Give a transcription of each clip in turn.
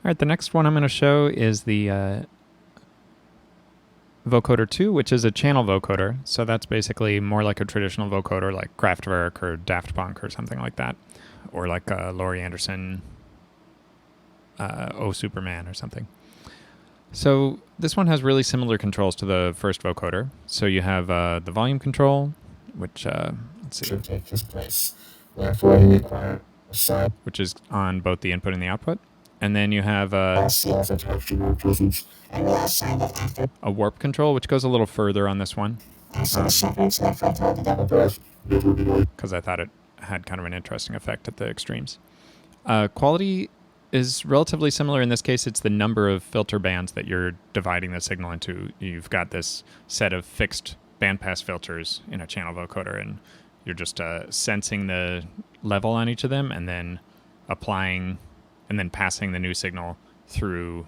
right, the next one I'm going to show is the Vocoder2, which is a channel vocoder. So that's basically more like a traditional vocoder like Kraftwerk or Daft Punk or something like that. Or like Laurie Anderson, Oh Superman or something. So this one has really similar controls to the first vocoder. So you have the volume control, which, let's see, which is on both the input and the output. And then you have a warp control, which goes a little further on this one. Because I thought it had kind of an interesting effect at the extremes. Quality is relatively similar. In this case, it's the number of filter bands that you're dividing the signal into. You've got this set of fixed bandpass filters in a channel vocoder, and you're just sensing the level on each of them and then applying and then passing the new signal through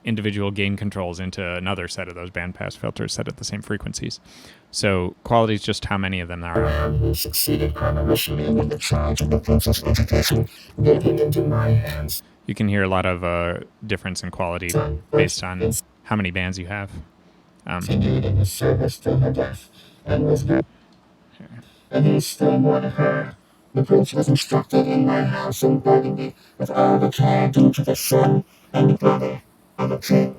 individual gain controls into another set of those bandpass filters set at the same frequencies. So quality is just how many of them there are. Who succeeded commercially with the charge of the princess education getting into my hands. You can hear a lot of difference in quality based on how many bands you have. Continued in his service till her death, and was good. And he still more to her. The prince was instructed in my house in Burgundy with all the care due to the son and brother of the king.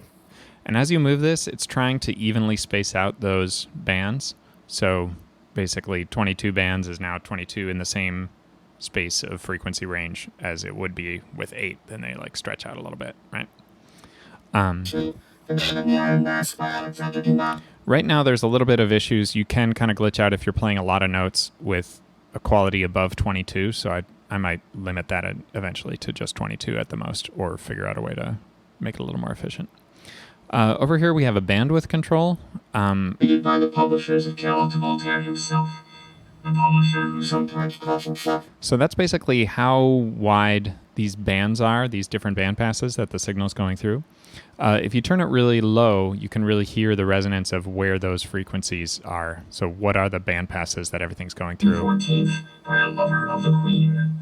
And as you move this, it's trying to evenly space out those bands. So basically 22 bands is now 22 in the same space of frequency range as it would be with 8. Then they like stretch out a little bit, right? Right now there's a little bit of issues. You can kind of glitch out if you're playing a lot of notes with a quality above 22. So I might limit that eventually to just 22 at the most, or figure out a way to make it a little more efficient. Over here we have a bandwidth control. Made by the publishers of Carol to Voltaire himself, the publisher who sometimes calls himself. So that's basically how wide these bands are, these different band passes that the signal's going through. If you turn it really low, you can really hear the resonance of where those frequencies are. So what are the band passes that everything's going through? 14th, by a lover of the Queen.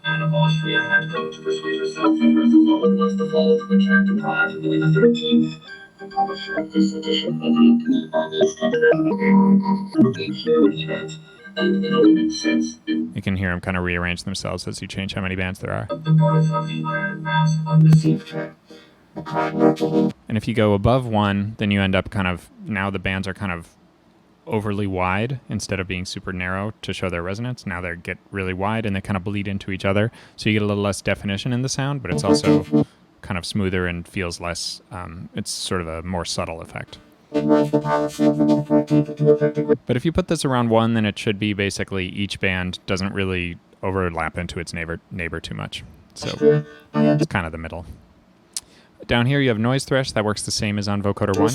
Anne of Austria had come to persuade herself that Earth alone was the fault of the character prior to Louis XIII. The publisher of this edition overlooked me by the extent that event, and it only makes sense. You can hear them kind of rearrange themselves as you change how many bands there are. The birth of the Iron Mass undeceived her. And if you go above 1, then you end up kind of, now the bands are kind of overly wide instead of being super narrow to show their resonance. Now they get really wide and they kind of bleed into each other. So you get a little less definition in the sound, but it's also kind of smoother and feels less, it's sort of a more subtle effect. But if you put this around 1, then it should be basically each band doesn't really overlap into its neighbor too much. So it's kind of the middle. Down here you have noise thresh. That works the same as on Vocoder 1.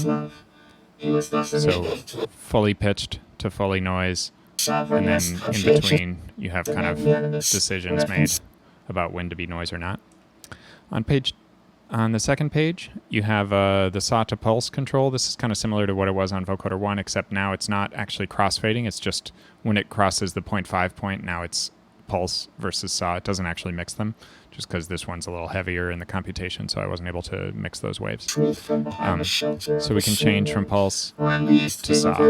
So fully pitched to fully noise. And then in between you have kind of decisions made about when to be noise or not. On the second page, you have the saw to pulse control. This is kind of similar to what it was on Vocoder 1, except now it's not actually crossfading. It's just when it crosses the 0.5 point, now it's pulse versus saw. It doesn't actually mix them, just because this one's a little heavier in the computation, so I wasn't able to mix those waves. So we can change from pulse to saw. Here,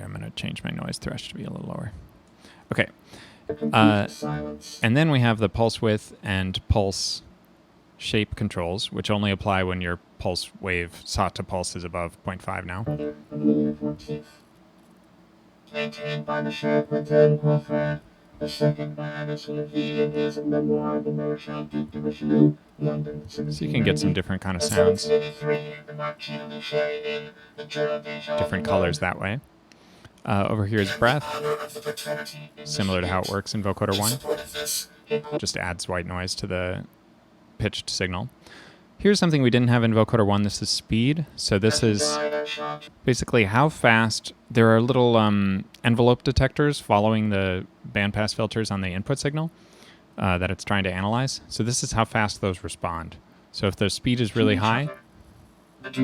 I'm going to change my noise thresh to be a little lower. Okay. And then we have the pulse width and pulse shape controls, which only apply when your pulse wave saw to pulse is above 0.5 now. Maintained by the Chapman the second by edition of his memoir, The Maréchal Duc de Richelieu, London. So you can get some different kind of sounds, different colors that way. Over here is breath, similar to how it works in Vocoder 1. Just adds white noise to the pitched signal. Here's something we didn't have in Vocoder 1. This is speed. So this is basically how fast. There are little envelope detectors following the bandpass filters on the input signal that it's trying to analyze. So this is how fast those respond. So if the speed is really high, let's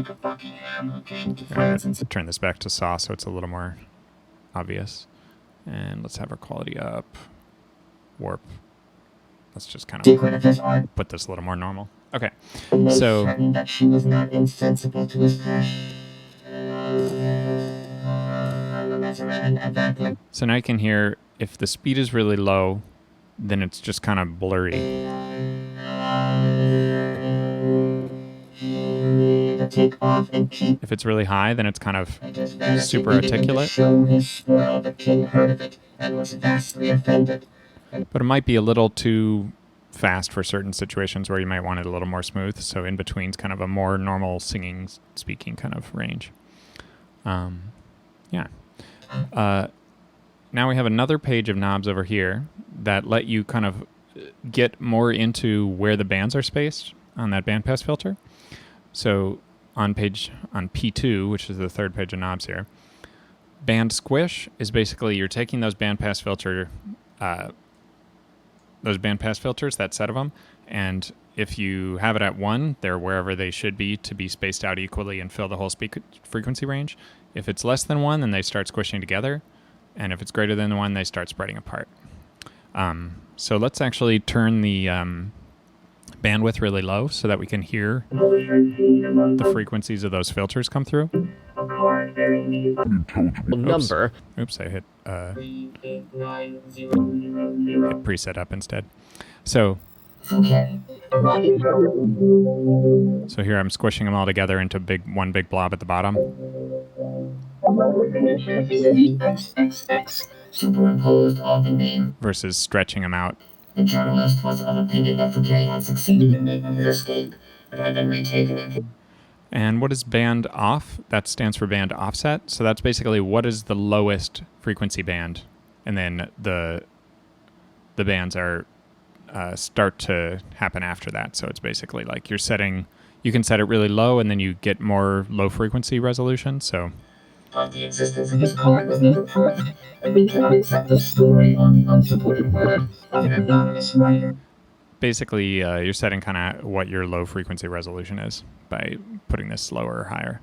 turn this back to saw so it's a little more obvious. And let's have our quality up. Warp. let's just kind of put this a little more normal. Okay, so now you can hear if the speed is really low, then it's just kind of blurry. If it's really high, then it's kind of super articulate. But it might be a little too fast for certain situations where you might want it a little more smooth. So in between is kind of a more normal singing, speaking kind of range. Yeah. Now we have another page of knobs over here that let you kind of get more into where the bands are spaced on that bandpass filter. So on P2, which is the third page of knobs here, band squish is basically you're taking those bandpass filters, that set of them, and if you have it at 1, they're wherever they should be to be spaced out equally and fill the whole frequency range. If it's less than 1, then they start squishing together, and if it's greater than 1, they start spreading apart. So let's actually turn the bandwidth really low so that we can hear the frequencies of those filters come through. Number. Oops, I hit preset up instead. So here I'm squishing them all together into one big blob at the bottom. Versus stretching them out. And what is band off? That stands for band offset. So that's basically what is the lowest frequency band, and then the bands are start to happen after that. So it's basically like you can set it really low, and then you get more low frequency resolution. So the existence of this part was never proven, and we cannot accept the story on the unsupported word of an anonymous writer. Basically, you're setting kind of what your low frequency resolution is by putting this lower or higher.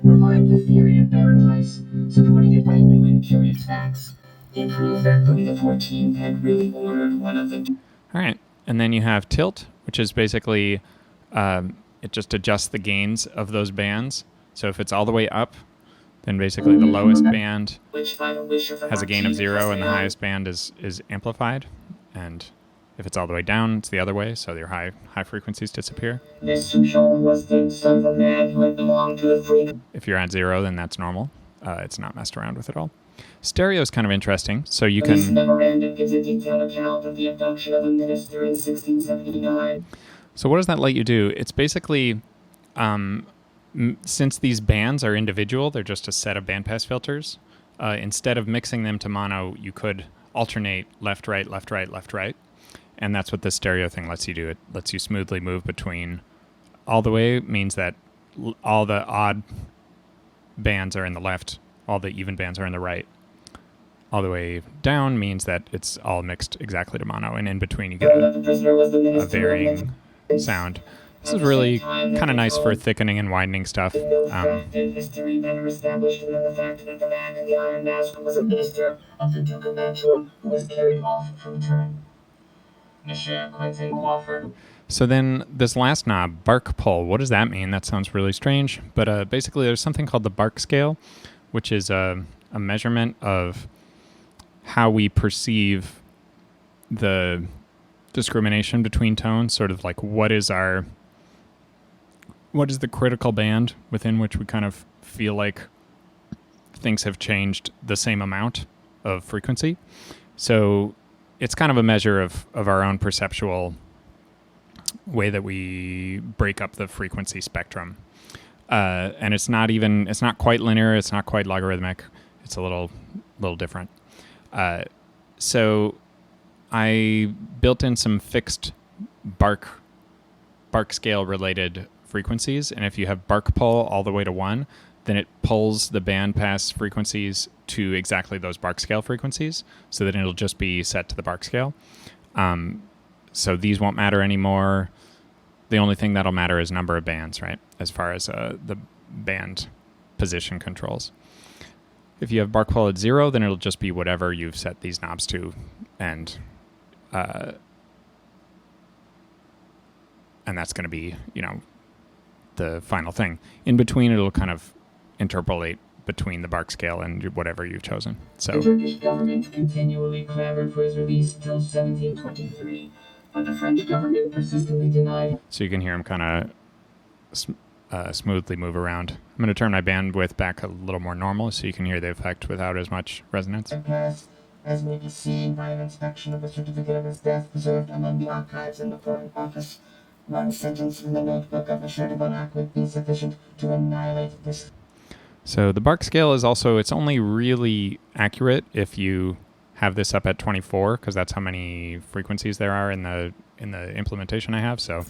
Revived the theory of paradise, supporting it by new and curious facts. They proved that Louis XIV had really ordered one of the... All right, and then you have tilt, which is basically, it just adjusts the gains of those bands. So if it's all the way up, then basically the lowest band has a gain of 0 and the highest band is amplified. And if it's all the way down, it's the other way, so your high frequencies disappear. This was the son of a man who had belonged to a free... If you're at 0, then that's normal. It's not messed around with at all. Stereo is kind of interesting, so you can... This memorandum gives a detailed account of the abduction of a minister in 1679. So what does that let you do? It's basically, since these bands are individual, they're just a set of bandpass filters. Instead of mixing them to mono, you could alternate left, right, left, right, left, right. And that's what this stereo thing lets you do. It lets you smoothly move between... All the way means that all the odd bands are in the left, all the even bands are in the right. All the way down means that it's all mixed exactly to mono, and in between you get a varying sound. This is really kind of nice for thickening and widening stuff. History better established than the fact that the man in the Iron Mask was a minister of the Duke of Mantua who was carried off from turn. Monsieur Quentin Crawford. So then this last knob, bark pull, what does that mean? That sounds really strange, but basically there's something called the bark scale, which is a measurement of how we perceive the discrimination between tones, sort of like what is the critical band within which we kind of feel like things have changed the same amount of frequency. So it's kind of a measure of our own perceptual way that we break up the frequency spectrum. And it's not quite linear, it's not quite logarithmic, it's a little different. So I built in some fixed bark scale related frequencies, and if you have bark pull all the way to 1, then it pulls the bandpass frequencies to exactly those bark scale frequencies, so that it'll just be set to the bark scale. So these won't matter anymore. The only thing that'll matter is number of bands, right? As far as the band position controls. If you have bark pull at 0, then it'll just be whatever you've set these knobs to, and that's going to be, the final thing. In between, it'll kind of interpolate between the bark scale and whatever you've chosen. So The British government continually clamored for his release until 1723, but the French government persistently denied. So you can hear him kind of smoothly move around. I'm going to turn my bandwidth back a little more normal so you can hear the effect without as much resonance. Passed, as may be seen by an inspection of the certificate of his death preserved among the archives in the Foreign Office. One sentence from the notebook of the Sherdivon Act would be sufficient to annihilate this. So the bark scale is also, it's only really accurate if you have this up at 24, because that's how many frequencies there are in the implementation I have. So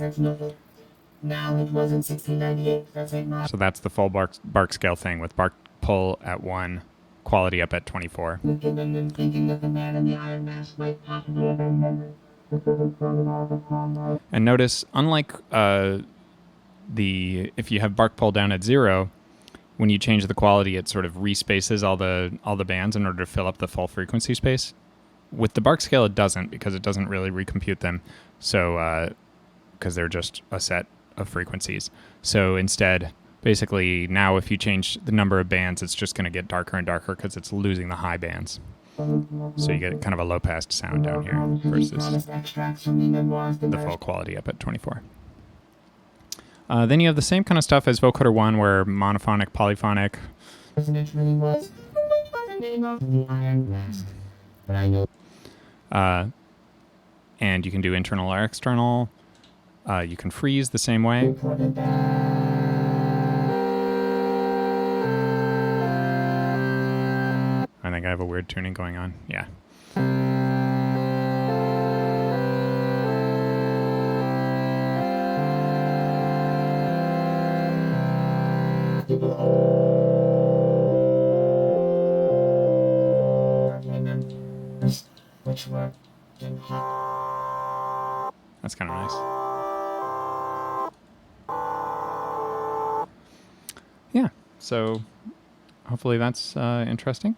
Now it was in 1698. That's a so that's the full bark scale thing with bark pull at 1, quality up at 24. Thinking that the man in the iron mask might possibly have been memory. And notice, unlike if you have bark pull down at 0, when you change the quality, it sort of respaces all the bands in order to fill up the full frequency space. With the bark scale, it doesn't, because it doesn't really recompute them. So because they're just a set of frequencies. So instead, basically, now if you change the number of bands, it's just going to get darker and darker because it's losing the high bands. So you get kind of a low-passed sound down here versus the full quality up at 24. Then you have the same kind of stuff as Vocoder2, where monophonic, polyphonic. And you can do internal or external. You can freeze the same way. I think I have a weird tuning going on. Yeah. That's kind of nice. Yeah, so hopefully that's interesting.